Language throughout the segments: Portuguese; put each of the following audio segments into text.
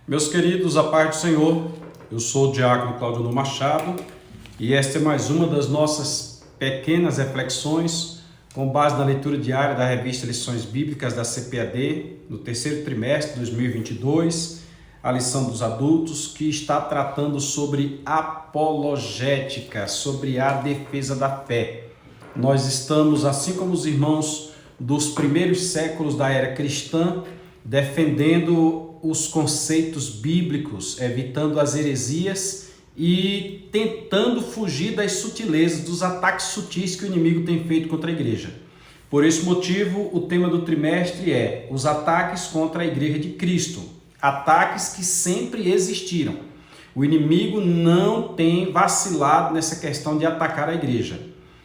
Meus queridos, a paz do Senhor, eu sou o diácono Claudio Machado e esta é mais uma das nossas pequenas reflexões com base na leitura diária da revista Lições Bíblicas da CPAD, no terceiro trimestre de 2022, a lição dos adultos, que está tratando sobre apologética, sobre a defesa da fé. Nós estamos, assim como os irmãos dos primeiros séculos da era cristã, defendendo os conceitos bíblicos, evitando as heresias e tentando fugir das sutilezas, dos ataques sutis que o inimigo tem feito contra a igreja. Por esse motivo, o tema do trimestre é os ataques contra a igreja de Cristo. Ataques que sempre existiram. O inimigo não tem vacilado nessa questão de atacar a igreja.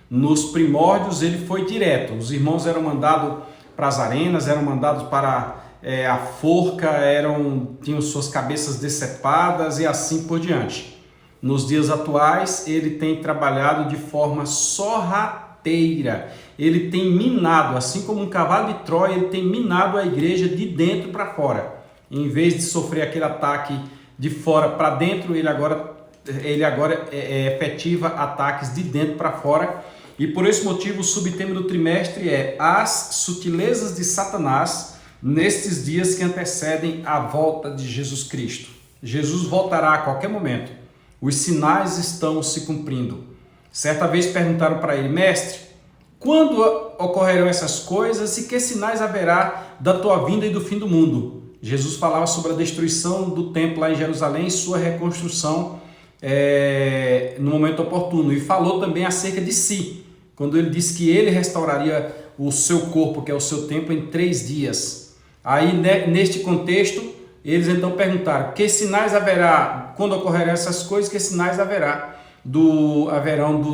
Nos primórdios ele foi direto. Os irmãos eram mandados para as arenas, eram mandados para a forca, tinham suas cabeças decepadas e assim por diante. Nos dias atuais, ele tem trabalhado de forma sorrateira. Ele tem minado, assim como um cavalo de Troia, ele tem minado a igreja de dentro para fora. Em vez de sofrer aquele ataque de fora para dentro, ele agora efetiva ataques de dentro para fora. E por esse motivo, o subtema do trimestre é as sutilezas de Satanás nestes dias que antecedem a volta de Jesus Cristo. Jesus voltará a qualquer momento. Os sinais estão se cumprindo. Certa vez perguntaram para ele: mestre, quando ocorrerão essas coisas e que sinais haverá da tua vinda e do fim do mundo? Jesus falava sobre a destruição do templo lá em Jerusalém e sua reconstrução no momento oportuno. E falou também acerca de si, quando ele disse que ele restauraria o seu corpo, que é o seu templo, em 3 dias. Aí, neste contexto, eles então perguntaram: que sinais haverá quando ocorrerão essas coisas? Que sinais haverão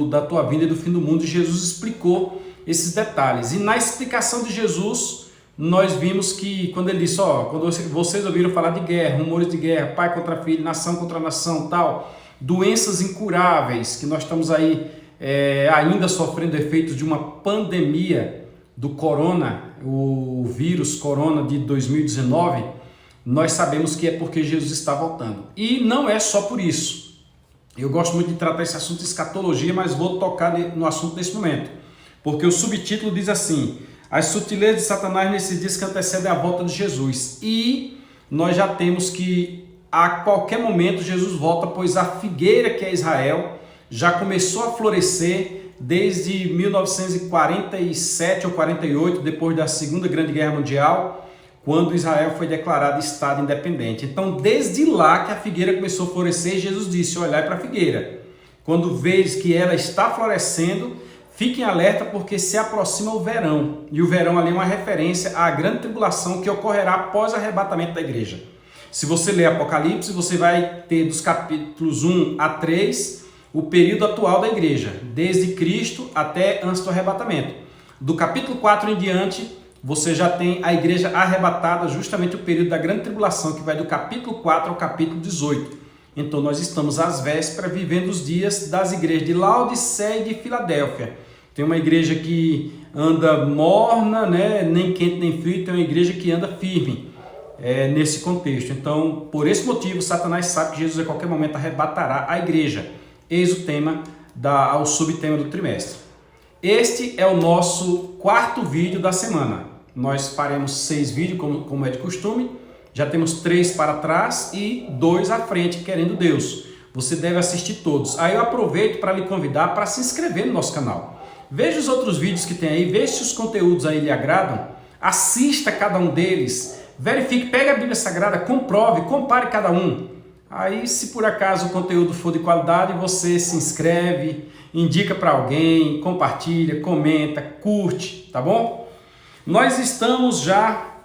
da tua vinda e do fim do mundo? E Jesus explicou esses detalhes. E na explicação de Jesus, nós vimos que quando ele disse: quando vocês ouviram falar de guerra, rumores de guerra, pai contra filho, nação contra nação, tal, doenças incuráveis, que nós estamos aí ainda sofrendo efeitos de uma pandemia do corona, o vírus corona de 2019, nós sabemos que é porque Jesus está voltando. E não é só por isso. Eu gosto muito de tratar esse assunto de escatologia, mas vou tocar no assunto nesse momento. Porque o subtítulo diz assim: as sutilezas de Satanás nesses dias que antecedem a volta de Jesus. E nós já temos que a qualquer momento Jesus volta, pois a figueira que é Israel já começou a florescer desde 1947 ou 48, depois da Segunda Grande Guerra Mundial, quando Israel foi declarado Estado independente. Então, desde lá que a figueira começou a florescer, Jesus disse: olhai para a figueira. Quando vês que ela está florescendo, fiquem alerta, porque se aproxima o verão. E o verão ali é uma referência à grande tribulação que ocorrerá após o arrebatamento da igreja. Se você ler Apocalipse, você vai ter dos capítulos 1 a 3 o período atual da igreja, desde Cristo até antes do arrebatamento. Do capítulo 4 em diante, você já tem a igreja arrebatada, justamente o período da grande tribulação, que vai do capítulo 4 ao capítulo 18. Então nós estamos às vésperas, vivendo os dias das igrejas de Laodiceia e de Filadélfia. Tem uma igreja que anda morna, nem quente nem frio, tem uma igreja que anda firme nesse contexto. Então, por esse motivo, Satanás sabe que Jesus a qualquer momento arrebatará a igreja. Eis o tema ao subtema do trimestre. Este é o nosso 4º vídeo da semana. Nós faremos 6 vídeos, como é de costume. Já temos 3 para trás e 2 à frente, querendo Deus. Você deve assistir todos. Aí eu aproveito para lhe convidar para se inscrever no nosso canal. Veja os outros vídeos que tem aí, veja se os conteúdos aí lhe agradam. Assista cada um deles. Verifique, pegue a Bíblia Sagrada, comprove, compare cada um. Aí, se por acaso o conteúdo for de qualidade, você se inscreve, indica para alguém, compartilha, comenta, curte, tá bom? Nós estamos já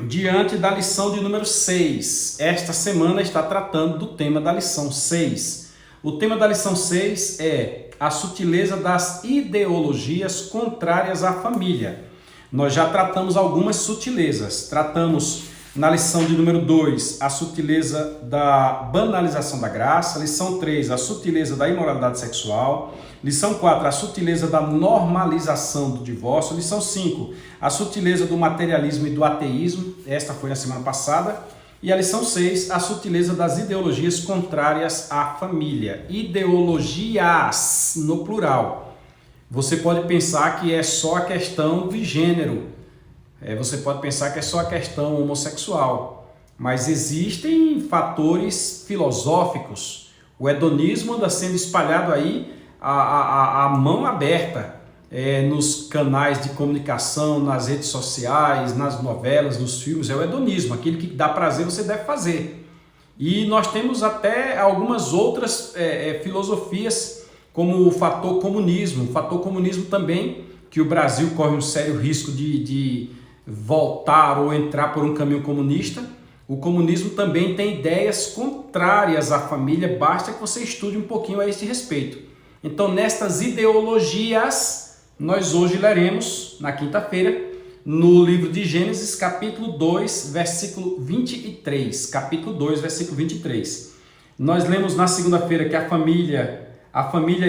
diante da lição de número 6. Esta semana está tratando do tema da lição 6. O tema da lição 6 é a sutileza das ideologias contrárias à família. Nós já tratamos algumas sutilezas. Tratamos na lição de número 2, a sutileza da banalização da graça. Lição 3, a sutileza da imoralidade sexual. Lição 4, a sutileza da normalização do divórcio. Lição 5, a sutileza do materialismo e do ateísmo. Esta foi na semana passada. E a lição 6, a sutileza das ideologias contrárias à família. Ideologias, no plural. Você pode pensar que é só a questão de gênero. Você pode pensar que é só a questão homossexual. Mas existem fatores filosóficos. O hedonismo anda sendo espalhado aí a mão aberta. Nos canais de comunicação, nas redes sociais, nas novelas, nos filmes, é o hedonismo, aquilo que dá prazer você deve fazer. E nós temos até algumas outras filosofias, como o fator comunismo. O fator comunismo também, que o Brasil corre um sério risco de voltar ou entrar por um caminho comunista. O comunismo também tem ideias contrárias à família, basta que você estude um pouquinho a esse respeito. Então, nestas ideologias, nós hoje leremos, na quinta-feira, no livro de Gênesis, capítulo 2, versículo 23. Capítulo 2, versículo 23. Nós lemos na segunda-feira que a família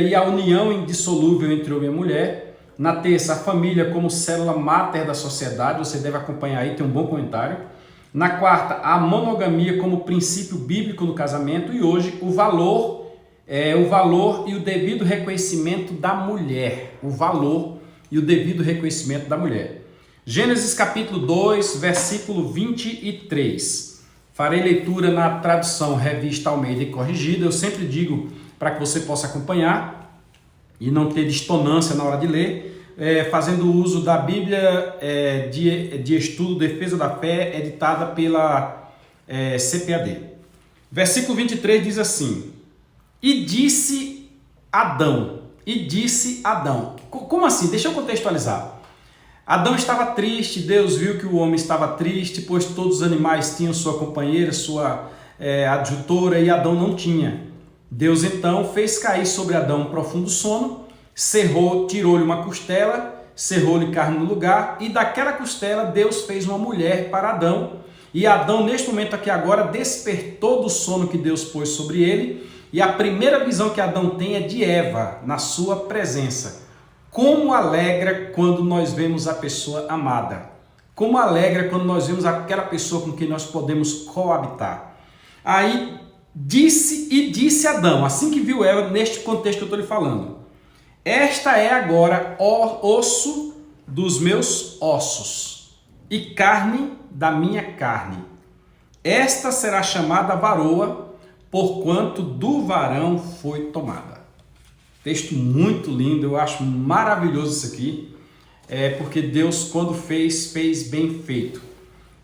e a união indissolúvel entre homem e mulher. Na terça, a família como célula máter da sociedade. Você deve acompanhar aí, tem um bom comentário. Na quarta, a monogamia como princípio bíblico no casamento. E hoje, o valor e o devido reconhecimento da mulher. O valor e o devido reconhecimento da mulher. Gênesis capítulo 2, versículo 23. Farei leitura na tradução Revista Almeida e Corrigida. Eu sempre digo para que você possa acompanhar e não ter dissonância na hora de ler, fazendo uso da Bíblia de Estudo Defesa da Fé, editada pela CPAD. Versículo 23 diz assim: E disse Adão. Como assim? Deixa eu contextualizar. Adão estava triste, Deus viu que o homem estava triste, pois todos os animais tinham sua companheira, sua adjutora, e Adão não tinha. Deus então fez cair sobre Adão um profundo sono, tirou-lhe uma costela, cerrou-lhe carne no lugar, e daquela costela Deus fez uma mulher para Adão. E Adão, neste momento aqui agora, despertou do sono que Deus pôs sobre ele, e a primeira visão que Adão tem é de Eva, na sua presença. Como alegra quando nós vemos a pessoa amada. Como alegra quando nós vemos aquela pessoa com quem nós podemos coabitar. Aí disse Adão, assim que viu Eva, neste contexto que eu estou lhe falando: Esta é agora osso dos meus ossos e carne da minha carne. Esta será chamada varoa, porquanto do varão foi tomada. Texto muito lindo, eu acho maravilhoso isso aqui, porque Deus, quando fez bem feito.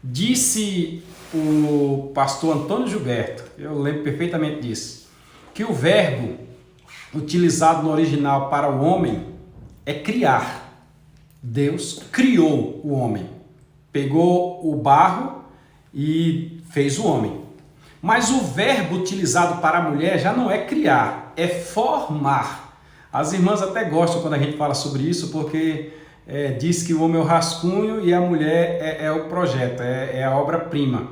Disse o pastor Antônio Gilberto, eu lembro perfeitamente disso, que o verbo utilizado no original para o homem é criar. Deus criou o homem, pegou o barro e fez o homem. Mas o verbo utilizado para a mulher já não é criar, é formar. As irmãs até gostam quando a gente fala sobre isso, porque diz que o homem é o rascunho e a mulher é o projeto, é a obra-prima.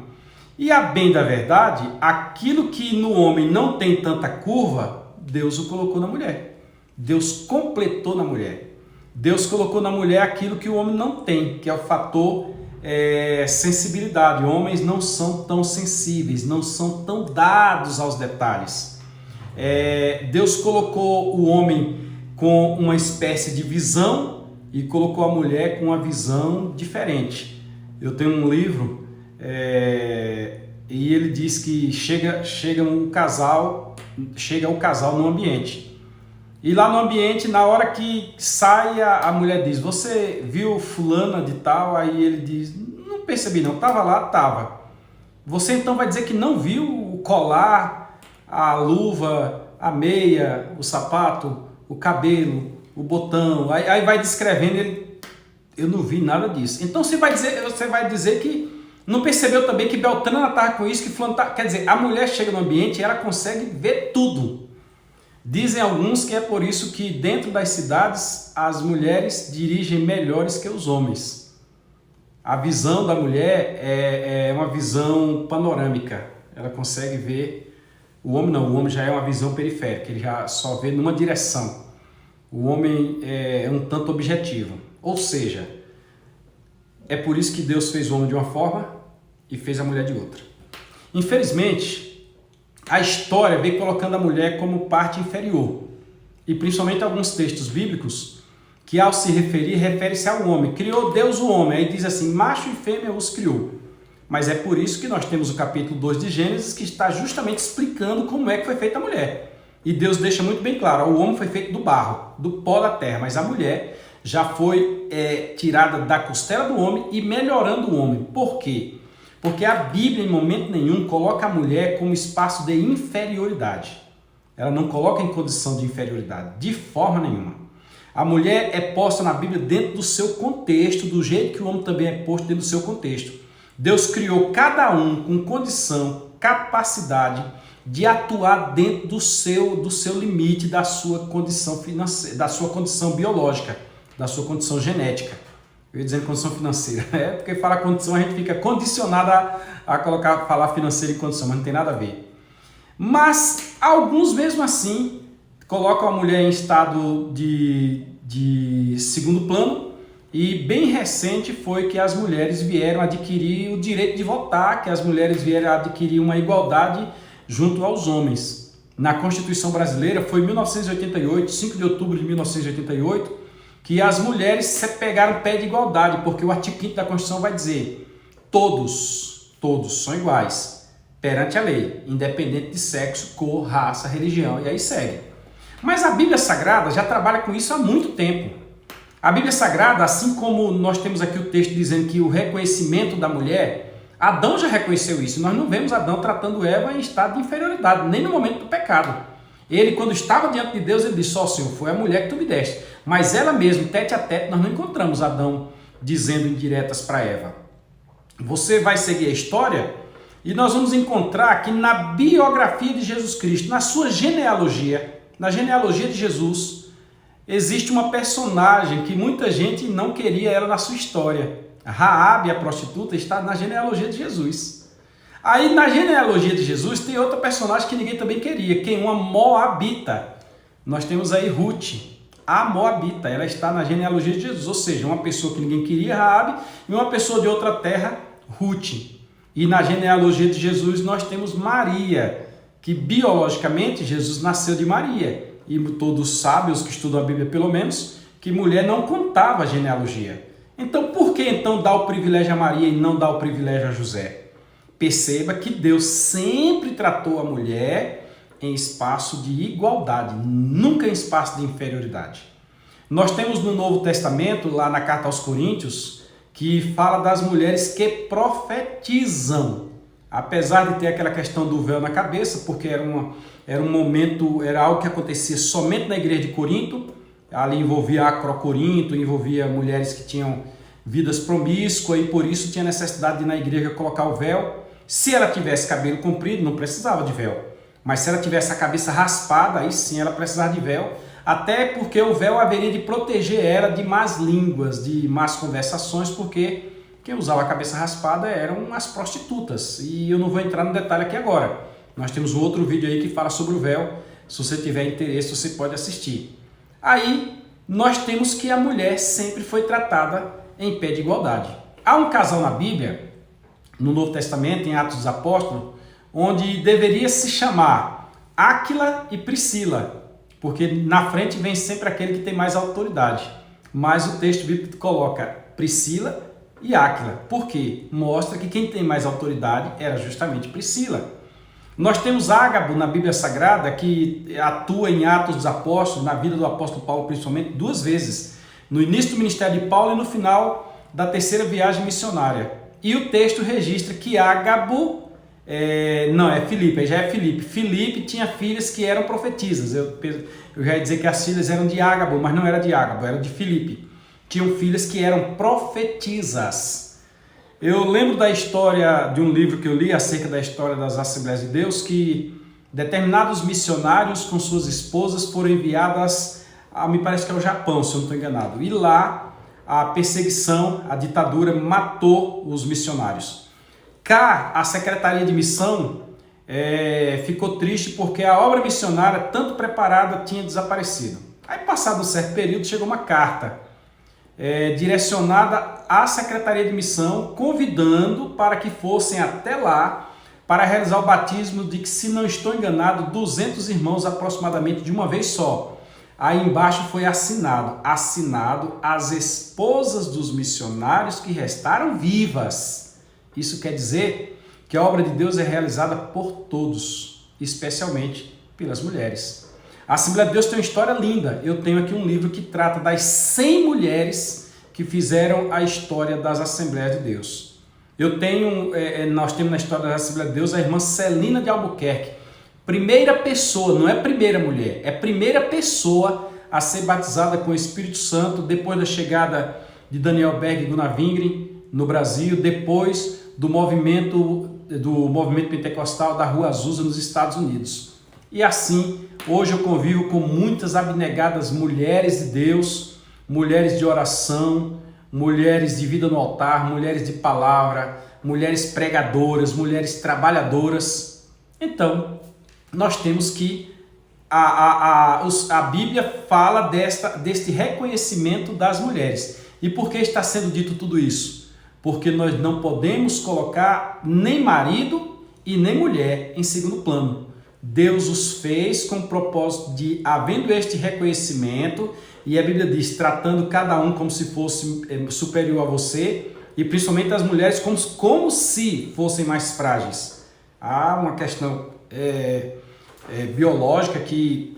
E a bem da verdade, aquilo que no homem não tem tanta curva, Deus o colocou na mulher. Deus completou na mulher. Deus colocou na mulher aquilo que o homem não tem, que é o fator sensibilidade. Homens não são tão sensíveis, não são tão dados aos detalhes. Deus colocou o homem com uma espécie de visão e colocou a mulher com uma visão diferente. Eu tenho um livro e ele diz que chega o casal no ambiente. E lá no ambiente, na hora que sai, a mulher diz: Você viu fulana de tal? Aí ele diz: Não percebi não, estava lá, estava. Você então vai dizer que não viu o colar, a luva, a meia, o sapato, o cabelo, o botão? Aí vai descrevendo, eu não vi nada disso. Então você vai dizer que não percebeu também que Beltrana estava com isso, que fulano estava... Quer dizer, a mulher chega no ambiente e ela consegue ver tudo. Dizem alguns que é por isso que dentro das cidades as mulheres dirigem melhores que os homens. A visão da mulher é uma visão panorâmica. Ela consegue ver. O homem não, o homem já é uma visão periférica, ele já só vê numa direção. O homem é um tanto objetivo. Ou seja, é por isso que Deus fez o homem de uma forma e fez a mulher de outra. Infelizmente, a história vem colocando a mulher como parte inferior. E principalmente alguns textos bíblicos que ao se referir, refere-se ao homem. Criou Deus o homem, aí diz assim, macho e fêmea os criou. Mas é por isso que nós temos o capítulo 2 de Gênesis, que está justamente explicando como é que foi feita a mulher. E Deus deixa muito bem claro, o homem foi feito do barro, do pó da terra, mas a mulher já foi tirada da costela do homem e melhorando o homem. Por quê? Porque a Bíblia, em momento nenhum, coloca a mulher como espaço de inferioridade. Ela não coloca em condição de inferioridade, de forma nenhuma. A mulher é posta na Bíblia dentro do seu contexto, do jeito que o homem também é posto dentro do seu contexto. Deus criou cada um com condição, capacidade de atuar dentro do seu limite, da sua condição financeira, da sua condição biológica, da sua condição genética. Eu ia dizendo condição financeira, porque falar condição a gente fica condicionado a falar financeira em condição, mas não tem nada a ver. Mas alguns mesmo assim colocam a mulher em estado de segundo plano, e bem recente foi que as mulheres vieram adquirir o direito de votar, que as mulheres vieram adquirir uma igualdade junto aos homens. Na Constituição Brasileira foi em 1988, 5 de outubro de 1988, que as mulheres se pegaram pé de igualdade, porque o artigo 5º da Constituição vai dizer todos são iguais perante a lei, independente de sexo, cor, raça, religião, e aí segue. Mas a Bíblia Sagrada já trabalha com isso há muito tempo. A Bíblia Sagrada, assim como nós temos aqui o texto dizendo que o reconhecimento da mulher, Adão já reconheceu isso. Nós não vemos Adão tratando Eva em estado de inferioridade, nem no momento do pecado. Ele, quando estava diante de Deus, ele disse, ó Senhor, foi a mulher que tu me deste. Mas ela mesmo, tete a tete, nós não encontramos Adão dizendo indiretas para Eva. Você vai seguir a história e nós vamos encontrar que na biografia de Jesus Cristo, na sua genealogia, na genealogia de Jesus, existe uma personagem que muita gente não queria ela na sua história. Raabe, a prostituta, está na genealogia de Jesus. Aí na genealogia de Jesus tem outra personagem que ninguém também queria, que é uma moabita. Nós temos aí Ruth, a moabita, ela está na genealogia de Jesus, ou seja, uma pessoa que ninguém queria, Raabe, e uma pessoa de outra terra, Ruth. E na genealogia de Jesus nós temos Maria, que biologicamente Jesus nasceu de Maria. E todos sabem, os que estudam a Bíblia pelo menos, que mulher não contava a genealogia. Então por que então dar o privilégio a Maria e não dar o privilégio a José? Perceba que Deus sempre tratou a mulher em espaço de igualdade, nunca em espaço de inferioridade. Nós temos no Novo Testamento, lá na carta aos Coríntios, que fala das mulheres que profetizam. Apesar de ter aquela questão do véu na cabeça, porque era um momento, era algo que acontecia somente na igreja de Corinto, ali envolvia Acrocorinto, envolvia mulheres que tinham vidas promíscuas e por isso tinha necessidade de na igreja colocar o véu. Se ela tivesse cabelo comprido, não precisava de véu. Mas se ela tivesse a cabeça raspada, aí sim ela precisava de véu, até porque o véu haveria de proteger ela de más línguas, de más conversações, porque quem usava a cabeça raspada eram as prostitutas. E eu não vou entrar no detalhe aqui agora. Nós temos um outro vídeo aí que fala sobre o véu. Se você tiver interesse, você pode assistir. Aí nós temos que a mulher sempre foi tratada em pé de igualdade. Há um casal na Bíblia, no Novo Testamento, em Atos dos Apóstolos, onde deveria se chamar Áquila e Priscila, porque na frente vem sempre aquele que tem mais autoridade. Mas o texto bíblico coloca Priscila e Áquila. Por quê? Mostra que quem tem mais autoridade era justamente Priscila. Nós temos Ágabo na Bíblia Sagrada, que atua em Atos dos Apóstolos, na vida do apóstolo Paulo principalmente, 2 vezes. No início do ministério de Paulo e no final da 3ª viagem missionária. E o texto registra que Ágabo, Filipe, já é Filipe. Filipe tinha filhas que eram profetisas. Eu já ia dizer que as filhas eram de Ágabo, mas não era de Ágabo, era de Filipe. Tinham filhas que eram profetisas. Eu lembro da história de um livro que eu li acerca da história das Assembleias de Deus, que determinados missionários com suas esposas foram enviadas, me parece que é o Japão, se eu não estou enganado. E lá a perseguição, a ditadura matou os missionários. Cá, a Secretaria de Missão ficou triste porque a obra missionária, tanto preparada, tinha desaparecido. Aí, passado um certo período, chegou uma carta direcionada à Secretaria de Missão, convidando para que fossem até lá para realizar o batismo de que, se não estou enganado, 200 irmãos aproximadamente de uma vez só. Aí embaixo foi assinado as esposas dos missionários que restaram vivas. Isso quer dizer que a obra de Deus é realizada por todos, especialmente pelas mulheres. A Assembleia de Deus tem uma história linda. Eu tenho aqui um livro que trata das 100 mulheres que fizeram a história das Assembleias de Deus. Nós temos na história da Assembleia de Deus a irmã Celina de Albuquerque. Primeira pessoa, não é primeira mulher, é primeira pessoa a ser batizada com o Espírito Santo depois da chegada de Daniel Berg e Gunnar Wingren no Brasil, depois do movimento pentecostal da Rua Azusa nos Estados Unidos. E assim, hoje eu convivo com muitas abnegadas mulheres de Deus, mulheres de oração, mulheres de vida no altar, mulheres de palavra, mulheres pregadoras, mulheres trabalhadoras. Então, nós temos que a Bíblia fala deste reconhecimento das mulheres. E por que está sendo dito tudo isso? Porque nós não podemos colocar nem marido e nem mulher em segundo plano. Deus os fez com o propósito de, havendo este reconhecimento, e a Bíblia diz, tratando cada um como se fosse superior a você, e principalmente as mulheres como se fossem mais frágeis. Há uma questão biológica que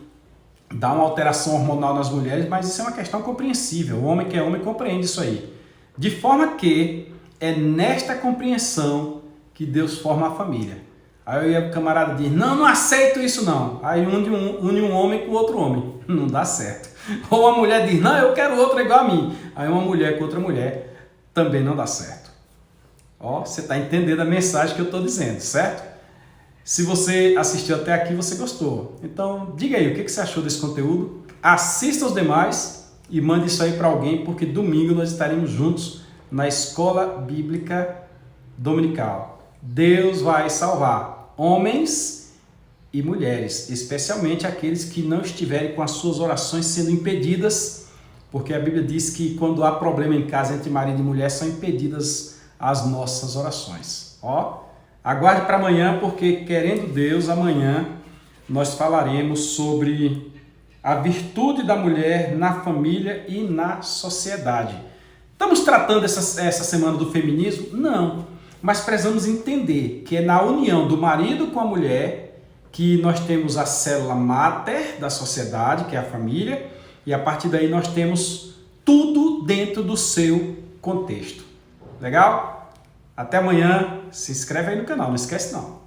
dá uma alteração hormonal nas mulheres, mas isso é uma questão compreensível. O homem que é homem compreende isso aí. De forma que é nesta compreensão que Deus forma a família. Aí o camarada diz, não aceito isso não. Aí une um homem com outro homem. Não dá certo. Ou a mulher diz, não, eu quero outro igual a mim. Aí uma mulher com outra mulher também não dá certo. Ó, você está entendendo a mensagem que eu estou dizendo, certo? Se você assistiu até aqui, você gostou. Então, diga aí, o que você achou desse conteúdo? Assista os demais e mande isso aí para alguém, porque domingo nós estaremos juntos na Escola Bíblica Dominical. Deus vai salvar homens e mulheres, especialmente aqueles que não estiverem com as suas orações sendo impedidas, porque a Bíblia diz que quando há problema em casa entre marido e mulher, são impedidas as nossas orações. Ó, aguarde para amanhã, porque, querendo Deus, amanhã nós falaremos sobre a virtude da mulher na família e na sociedade. Estamos tratando essa semana do feminismo? Não, mas precisamos entender que é na união do marido com a mulher que nós temos a célula máter da sociedade, que é a família, e a partir daí nós temos tudo dentro do seu contexto. Legal? Até amanhã. Se inscreve aí no canal, não esquece não.